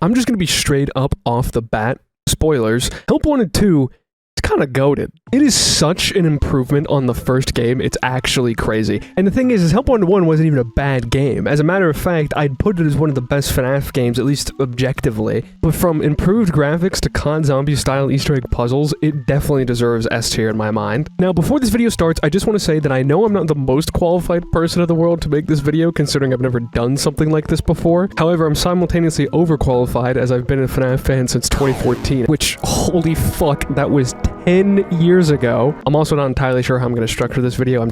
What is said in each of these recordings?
I'm just gonna be straight up off the bat. Spoilers. Help Wanted 2, it's kind of goated. It is such an improvement on the first game, it's actually crazy. And the thing is Help Wanted 1 wasn't even a bad game. As a matter of fact, I'd put it as one of the best FNAF games, at least objectively. But from improved graphics to con zombie style Easter egg puzzles, it definitely deserves S tier in my mind. Now, before this video starts, I just want to say that I know I'm not the most qualified person in the world to make this video, considering I've never done something like this before. However, I'm simultaneously overqualified as I've been a FNAF fan since 2014, which, holy fuck, that was 10 years ago. I'm also not entirely sure how I'm going to structure this video.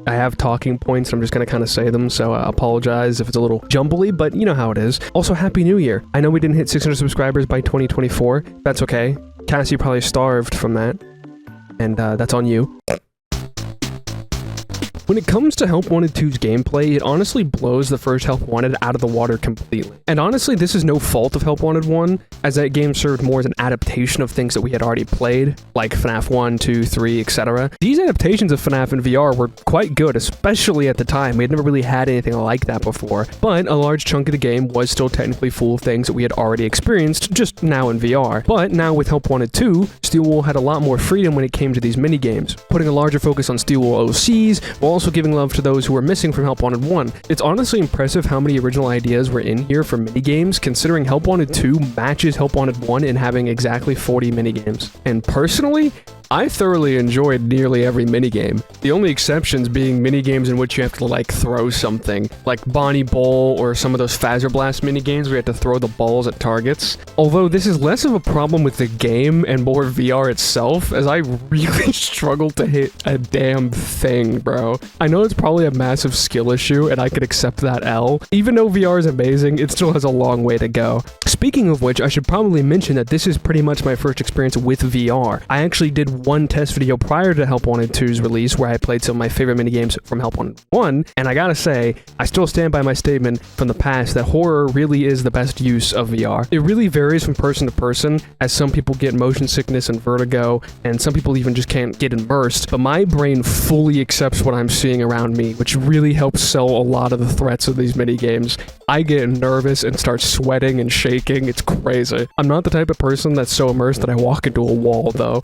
I have talking points, I'm just going to kind of say them, so I apologize if it's a little jumbly, but you know how it is. Also, Happy New Year. I know we didn't hit 600 subscribers by 2024. That's okay. Cassie probably starved from that, and that's on you. When it comes to Help Wanted 2's gameplay, it honestly blows the first Help Wanted out of the water completely. And honestly, this is no fault of Help Wanted 1, as that game served more as an adaptation of things that we had already played, like FNAF 1, 2, 3, etc. These adaptations of FNAF in VR were quite good, especially at the time. We had never really had anything like that before, but a large chunk of the game was still technically full of things that we had already experienced, just now in VR. But now with Help Wanted 2, Steelwool had a lot more freedom when it came to these minigames, putting a larger focus on Steelwool OCs, while also giving love to those who were missing from Help Wanted 1. It's honestly impressive how many original ideas were in here for minigames, considering Help Wanted 2 matches Help Wanted 1 in having exactly 40 minigames. And personally, I thoroughly enjoyed nearly every minigame, the only exceptions being minigames in which you have to, like, throw something, like Bonnie Bowl or some of those Phaser Blast minigames where you have to throw the balls at targets. Although this is less of a problem with the game and more VR itself, as I really struggle to hit a damn thing, bro. I know it's probably a massive skill issue, and I could accept that L. Even though VR is amazing, it still has a long way to go. Speaking of which, I should probably mention that this is pretty much my first experience with VR. I actually did one test video prior to Help Wanted 2's release where I played some of my favorite minigames from Help Wanted 1, and I gotta say, I still stand by my statement from the past that horror really is the best use of VR. It really varies from person to person, as some people get motion sickness and vertigo, and some people even just can't get immersed, but my brain fully accepts what I'm seeing around me, which really helps sell a lot of the threats of these minigames. I get nervous and start sweating and shaking, it's crazy. I'm not the type of person that's so immersed that I walk into a wall, though.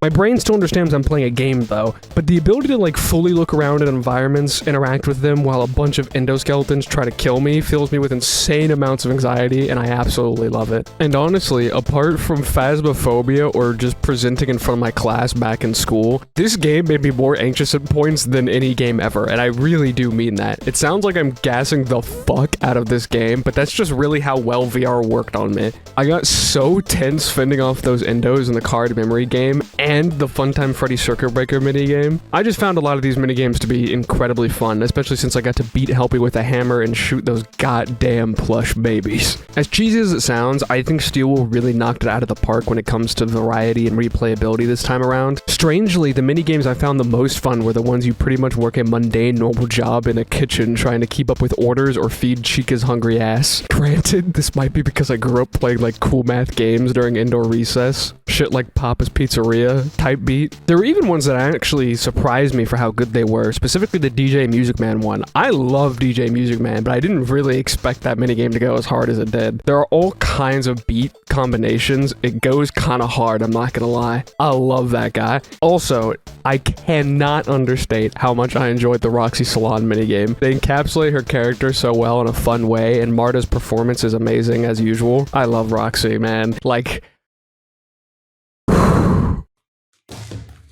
My brain still understands I'm playing a game, though, but the ability to, like, fully look around at environments, interact with them, while a bunch of endoskeletons try to kill me fills me with insane amounts of anxiety, and I absolutely love it. And honestly, apart from phasmophobia or just presenting in front of my class back in school, this game made me more anxious at points than any game ever, and I really do mean that. It sounds like I'm gassing the fuck out of this game, but that's just really how well VR worked on me. I got so tense fending off those endos in the card memory game, and the Funtime Freddy Circuit Breaker minigame. I just found a lot of these minigames to be incredibly fun, especially since I got to beat Helpy with a hammer and shoot those goddamn plush babies. As cheesy as it sounds, I think Steelwool really knocked it out of the park when it comes to variety and replayability this time around. Strangely, the minigames I found the most fun were the ones you pretty much work a mundane normal job in a kitchen trying to keep up with orders or feed Chica's hungry ass. Granted, this might be because I grew up playing like cool math games during indoor recess. Shit like Papa's Pizzeria type beat. There were even ones that actually surprised me for how good they were, specifically the DJ Music Man one. I love DJ Music Man, but I didn't really expect that minigame to go as hard as it did. There are all kinds of beat combinations. It goes kind of hard, I'm not gonna lie. I love that guy. Also, I cannot understate how much I enjoyed the Roxy Salon minigame. They encapsulate her character so well in a fun way, and Marta's performance is amazing as usual. I love Roxy, man. Like,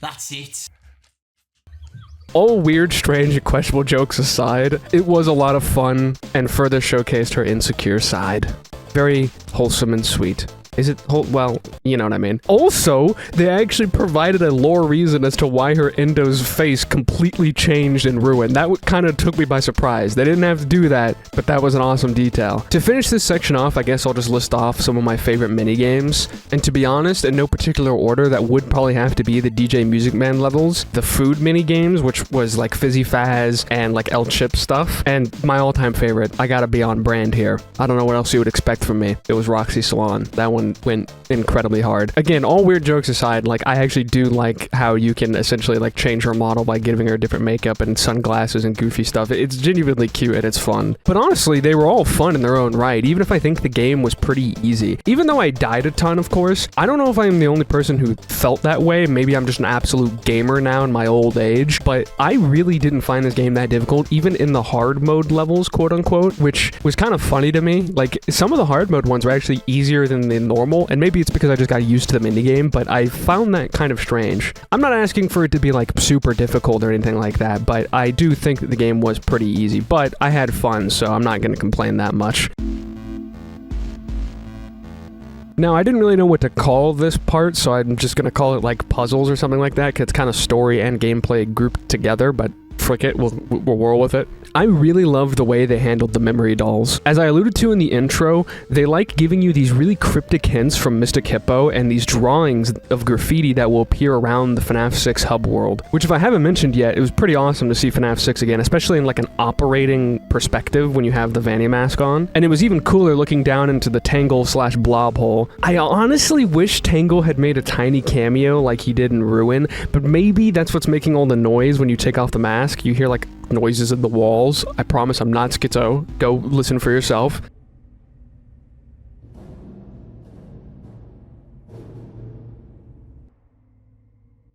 that's it. all weird, strange, and questionable jokes aside, it was a lot of fun and further showcased her insecure side. Very wholesome and sweet. Is it well, you know what I mean. Also, they actually provided a lore reason as to why her Endo's face completely changed and ruined. That kind of took me by surprise. They didn't have to do that, but that was an awesome detail. To finish this section off, I guess I'll just list off some of my favorite minigames. And to be honest, in no particular order, that would probably have to be the DJ Music Man levels, the food minigames, which was like Fizzy Faz and like El Chip stuff, and my all-time favorite, I gotta be on brand here. I don't know what else you would expect from me. It was Roxy Salon. That one one went incredibly hard. Again, all weird jokes aside, like, I actually do like how you can essentially, like, change her model by giving her different makeup and sunglasses and goofy stuff. It's genuinely cute and it's fun. But honestly, they were all fun in their own right, even if I think the game was pretty easy. Even though I died a ton, of course, I don't know if I'm the only person who felt that way. Maybe I'm just an absolute gamer now in my old age, but I really didn't find this game that difficult, even in the hard mode levels, quote unquote, which was kind of funny to me. Like, some of the hard mode ones were actually easier than the normal, and maybe it's because I just got used to them in the game, but I found that kind of strange. I'm not asking for it to be like super difficult or anything like that, but I do think that the game was pretty easy, but I had fun, so I'm not going to complain that much. Now, I didn't really know what to call this part, so I'm just going to call it like puzzles or something like that, because it's kind of story and gameplay grouped together, but frick it, we'll roll with it. I really loved the way they handled the memory dolls. As I alluded to in the intro, they like giving you these really cryptic hints from Mystic Hippo and these drawings of graffiti that will appear around the FNAF 6 hub world, which if I haven't mentioned yet, it was pretty awesome to see FNAF 6 again, especially in like an operating perspective when you have the Vanny mask on. And it was even cooler looking down into the Tangle/Blob hole. I honestly wish Tangle had made a tiny cameo like he did in Ruin, but maybe that's what's making all the noise when you take off the mask. You hear like noises in the walls. I promise I'm not schizo. Go listen for yourself.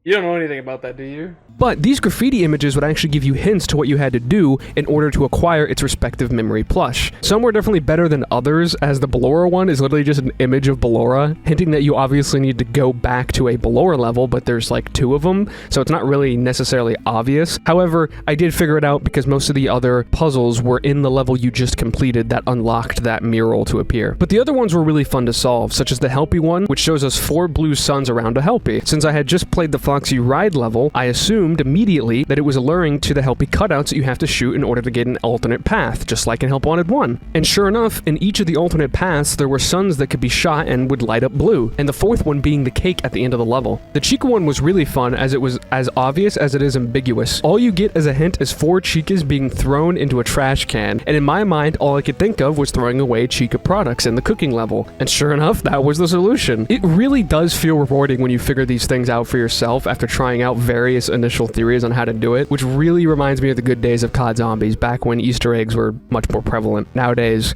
You don't know anything about that, do you? But these graffiti images would actually give you hints to what you had to do in order to acquire its respective memory plush. Some were definitely better than others, as the Ballora one is literally just an image of Ballora, hinting that you obviously need to go back to a Ballora level, but there's like 2 of them, so it's not really necessarily obvious. However, I did figure it out because most of the other puzzles were in the level you just completed that unlocked that mural to appear. But the other ones were really fun to solve, such as the Helpy one, which shows us 4 blue suns around a Helpy. Since I had just played the Foxy Ride level, I assumed immediately that it was alluring to the Helpy cutouts that you have to shoot in order to get an alternate path, just like in Help Wanted 1. And sure enough, in each of the alternate paths, there were suns that could be shot and would light up blue, and the 4th one being the cake at the end of the level. The Chica one was really fun, as it was as obvious as it is ambiguous. All you get as a hint is 4 Chicas being thrown into a trash can, and in my mind, all I could think of was throwing away Chica products in the cooking level. And sure enough, that was the solution. It really does feel rewarding when you figure these things out for yourself after trying out various initial theories on how to do it, which really reminds me of the good days of COD Zombies, back when Easter eggs were much more prevalent. Nowadays,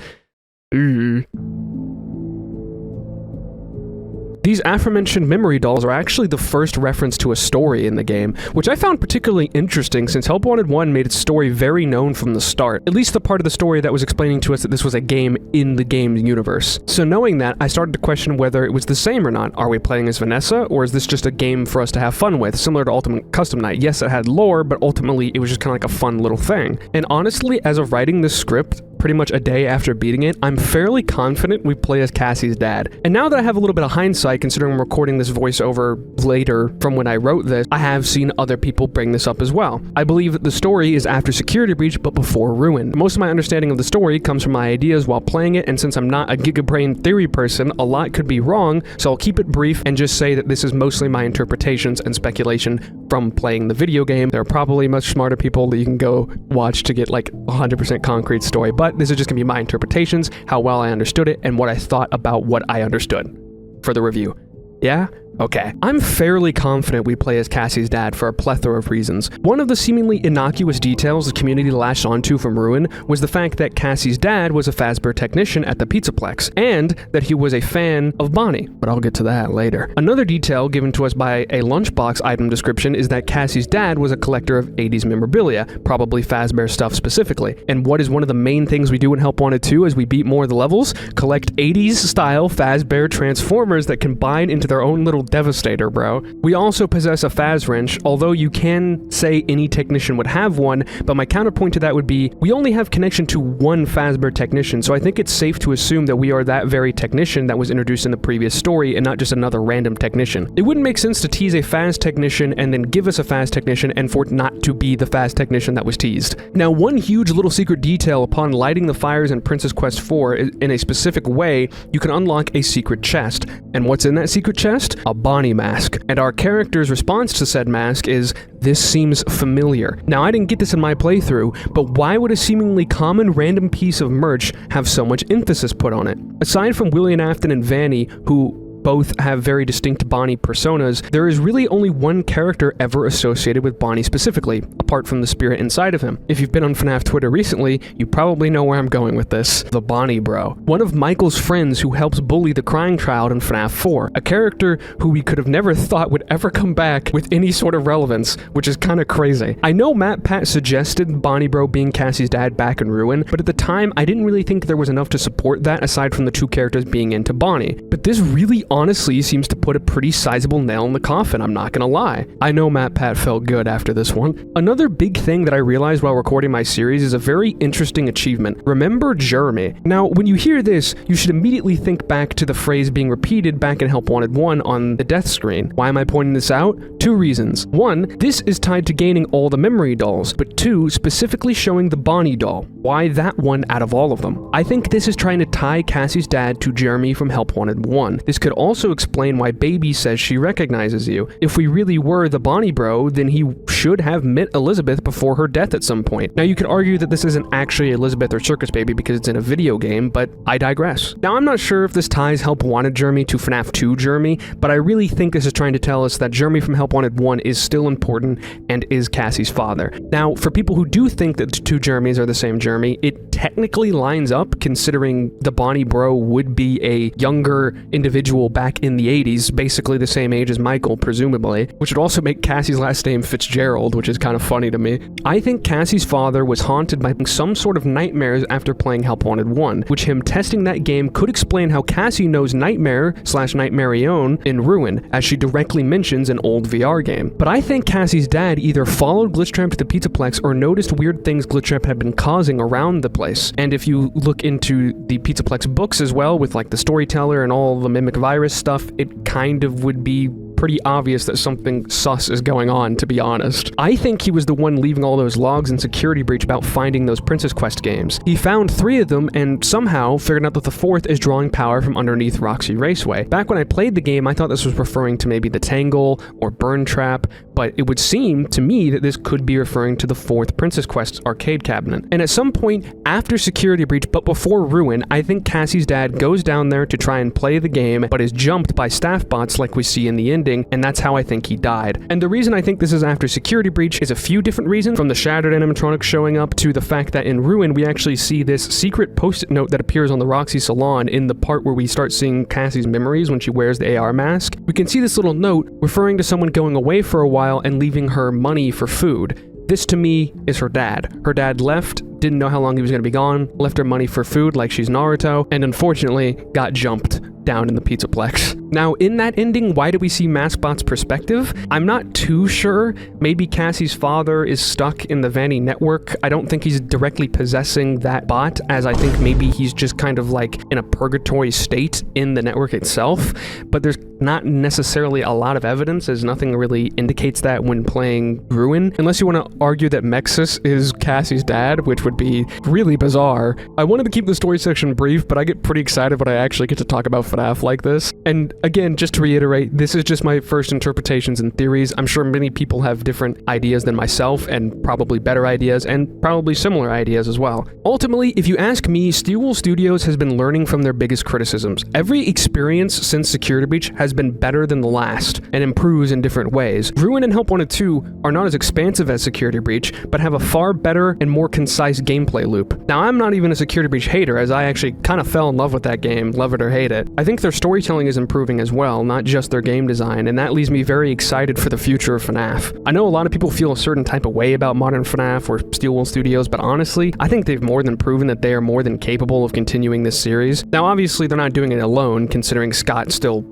These aforementioned memory dolls are actually the first reference to a story in the game, which I found particularly interesting since Help Wanted 1 made its story very known from the start, at least the part of the story that was explaining to us that this was a game in the game's universe. So knowing that, I started to question whether it was the same or not. Are we playing as Vanessa, or is this just a game for us to have fun with, similar to Ultimate Custom Night? Yes, it had lore, but ultimately it was just kind of like a fun little thing. And honestly, as of writing this script, pretty much a day after beating it, I'm fairly confident we play as Cassie's dad. And now that I have a little bit of hindsight, considering I'm recording this voiceover later from when I wrote this, I have seen other people bring this up as well. I believe that the story is after Security Breach, but before Ruin. Most of my understanding of the story comes from my ideas while playing it, and since I'm not a gigabrain theory person, a lot could be wrong, so I'll keep it brief and just say that this is mostly my interpretations and speculation from playing the video game. There are probably much smarter people that you can go watch to get like 100% concrete story, but this is just gonna be my interpretations, how well I understood it, and what I thought about what I understood for the review. Yeah? Okay. I'm fairly confident we play as Cassie's dad for a plethora of reasons. One of the seemingly innocuous details the community latched onto from Ruin was the fact that Cassie's dad was a Fazbear technician at the Pizzaplex, and that he was a fan of Bonnie, but I'll get to that later. Another detail given to us by a lunchbox item description is that Cassie's dad was a collector of 80s memorabilia, probably Fazbear stuff specifically. And what is one of the main things we do in Help Wanted 2 as we beat more of the levels? Collect 80s style Fazbear Transformers that combine into their own little Devastator, bro. We also possess a Faz Wrench, although you can say any technician would have one, but my counterpoint to that would be, we only have connection to one Fazbear technician, so I think it's safe to assume that we are that very technician that was introduced in the previous story and not just another random technician. It wouldn't make sense to tease a Faz technician and then give us a Faz technician and for it not to be the Faz technician that was teased. Now, one huge little secret detail: upon lighting the fires in Princess Quest 4 in a specific way, you can unlock a secret chest. And what's in that secret chest? A Bonnie mask. And our character's response to said mask is, "This seems familiar." Now, I didn't get this in my playthrough, but why would a seemingly common random piece of merch have so much emphasis put on it? Aside from William Afton and Vanny, who both have very distinct Bonnie personas, there is really only one character ever associated with Bonnie specifically, apart from the spirit inside of him. If you've been on FNAF Twitter recently, you probably know where I'm going with this. The Bonnie Bro. One of Michael's friends who helps bully the crying child in FNAF 4. A character who we could have never thought would ever come back with any sort of relevance, which is kind of crazy. I know Matt Pat suggested Bonnie Bro being Cassie's dad back in Ruin, but at the time, I didn't really think there was enough to support that aside from the two characters being into Bonnie. But this really honestly seems to put a pretty sizable nail in the coffin, I'm not gonna lie. I know Matt Pat felt good after this one. Another big thing that I realized while recording my series is a very interesting achievement. Remember Jeremy. Now, when you hear this, you should immediately think back to the phrase being repeated back in Help Wanted 1 on the death screen. Why am I pointing this out? Two reasons. One, this is tied to gaining all the memory dolls, but two, specifically showing the Bonnie doll. Why that one out of all of them? I think this is trying to tie Cassie's dad to Jeremy from Help Wanted 1. This could also explain why Baby says she recognizes you. If we really were the Bonnie Bro, then he should have met Elizabeth before her death at some point. Now, you could argue that this isn't actually Elizabeth or Circus Baby because it's in a video game, but I digress. Now, I'm not sure if this ties Help Wanted Jeremy to FNAF 2 Jeremy, but I really think this is trying to tell us that Jeremy from Help Wanted 1 is still important and is Cassie's father. Now, for people who do think that the two Jeremys are the same Jeremy, it technically lines up considering the Bonnie Bro would be a younger individual back in the 80s, basically the same age as Michael, presumably, which would also make Cassie's last name Fitzgerald, which is kind of funny to me. I think Cassie's father was haunted by some sort of nightmares after playing Help Wanted 1, which him testing that game could explain how Cassie knows Nightmare/Nightmarion in Ruin, as she directly mentions an old VR game. But I think Cassie's dad either followed Glitchtrap to the Pizzaplex or noticed weird things Glitchtrap had been causing around the place. And if you look into the Pizzaplex books as well, with like the storyteller and all the mimic virus stuff, it kind of would be pretty obvious that something sus is going on, to be honest. I think he was the one leaving all those logs in Security Breach about finding those Princess Quest games. He found 3 of them and somehow figured out that the 4th is drawing power from underneath Roxy Raceway. Back when I played the game, I thought this was referring to maybe the Tangle or Burn Trap, but it would seem to me that this could be referring to the 4th Princess Quest arcade cabinet. And at some point after Security Breach, but before Ruin, I think Cassie's dad goes down there to try and play the game, but is jumped by staff bots like we see in the ending, and that's how I think he died. And the reason I think this is after Security Breach is a few different reasons, from the shattered animatronics showing up to the fact that in Ruin we actually see this secret post-it note that appears on the Roxy Salon in the part where we start seeing Cassie's memories when she wears the AR mask. We can see this little note referring to someone going away for a while and leaving her money for food. This to me is her dad. Her dad left, didn't know how long he was going to be gone, left her money for food like she's Naruto, and unfortunately got jumped down in the Pizzaplex. Now, in that ending, why do we see Maskbot's perspective? I'm not too sure. Maybe Cassie's father is stuck in the Vanny network. I don't think he's directly possessing that bot, as I think maybe he's just kind of like in a purgatory state in the network itself, but there's not necessarily a lot of evidence, as nothing really indicates that when playing Ruin, unless you want to argue that Mexus is Cassie's dad, which would be really bizarre. I wanted to keep the story section brief, but I get pretty excited when I actually get to talk about FNAF like this. And again, just to reiterate, this is just my first interpretations and theories. I'm sure many people have different ideas than myself, and probably better ideas, and probably similar ideas as well. Ultimately, if you ask me, Steelwool Studios has been learning from their biggest criticisms. Every experience since Security Breach has been better than the last, and improves in different ways. Ruin and Help Wanted 2 are not as expansive as Security Breach, but have a far better and more concise gameplay loop. Now, I'm not even a Security Breach hater, as I actually kind of fell in love with that game, love it or hate it. I think their storytelling is improving as well, not just their game design, and that leaves me very excited for the future of FNAF. I know a lot of people feel a certain type of way about modern FNAF or Steelwool Studios, but honestly, I think they've more than proven that they are more than capable of continuing this series. Now, obviously, they're not doing it alone, considering Scott still,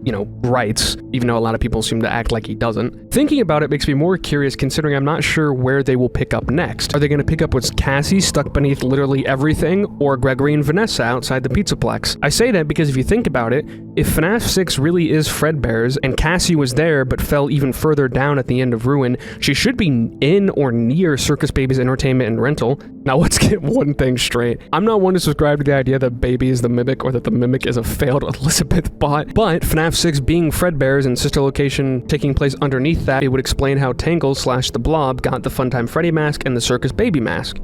writes, even though a lot of people seem to act like he doesn't. Thinking about it makes me more curious, considering I'm not sure where they will pick up next. Are they going to pick up with Cassie stuck beneath literally everything, or Gregory and Vanessa outside the Pizzaplex? I say that because if you think about it, it, if FNAF 6 really is Fredbear's, and Cassie was there but fell even further down at the end of Ruin, she should be in or near Circus Baby's entertainment and rental. Now let's get one thing straight. I'm not one to subscribe to the idea that Baby is the Mimic or that the Mimic is a failed Elizabeth bot, but FNAF 6 being Fredbear's and sister location taking place underneath that, it would explain how Tangle / the Blob got the Funtime Freddy mask and the Circus Baby mask.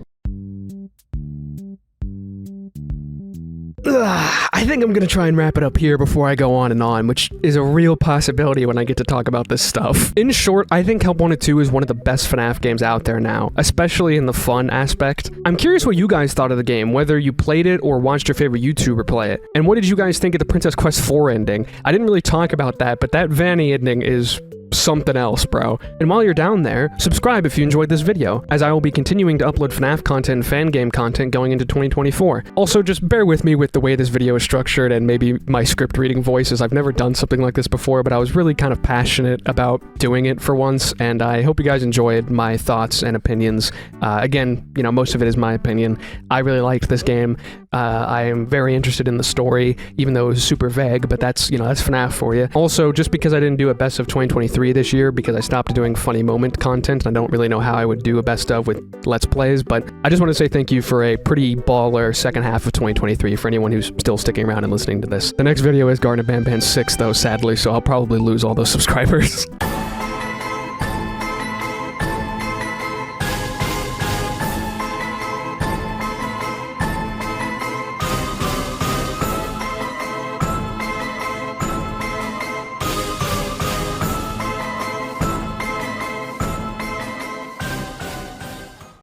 I think I'm gonna try and wrap it up here before I go on and on, which is a real possibility when I get to talk about this stuff. In short, I think Help Wanted 2 is one of the best FNAF games out there now, especially in the fun aspect. I'm curious what you guys thought of the game, whether you played it or watched your favorite YouTuber play it. And what did you guys think of the Princess Quest 4 ending? I didn't really talk about that, but that Vanny ending is something else, bro. And while you're down there, subscribe if you enjoyed this video, as I will be continuing to upload FNAF content and fan game content going into 2024. Also, just bear with me with the way this video is structured and maybe my script reading voices. I've never done something like this before, but I was really kind of passionate about doing it for once, and I hope you guys enjoyed my thoughts and opinions. Again, you know, most of it is my opinion. I really liked this game. I am very interested in the story, even though it was super vague, but that's, you know, that's FNAF for you. Also, just because I didn't do a best of 2023 this year because I stopped doing funny moment content, I don't really know how I would do a best of with Let's Plays, but I just want to say thank you for a pretty baller second half of 2023 for anyone who's still sticking around and listening to this. The next video is Garden of Banban 6 though, sadly, so I'll probably lose all those subscribers.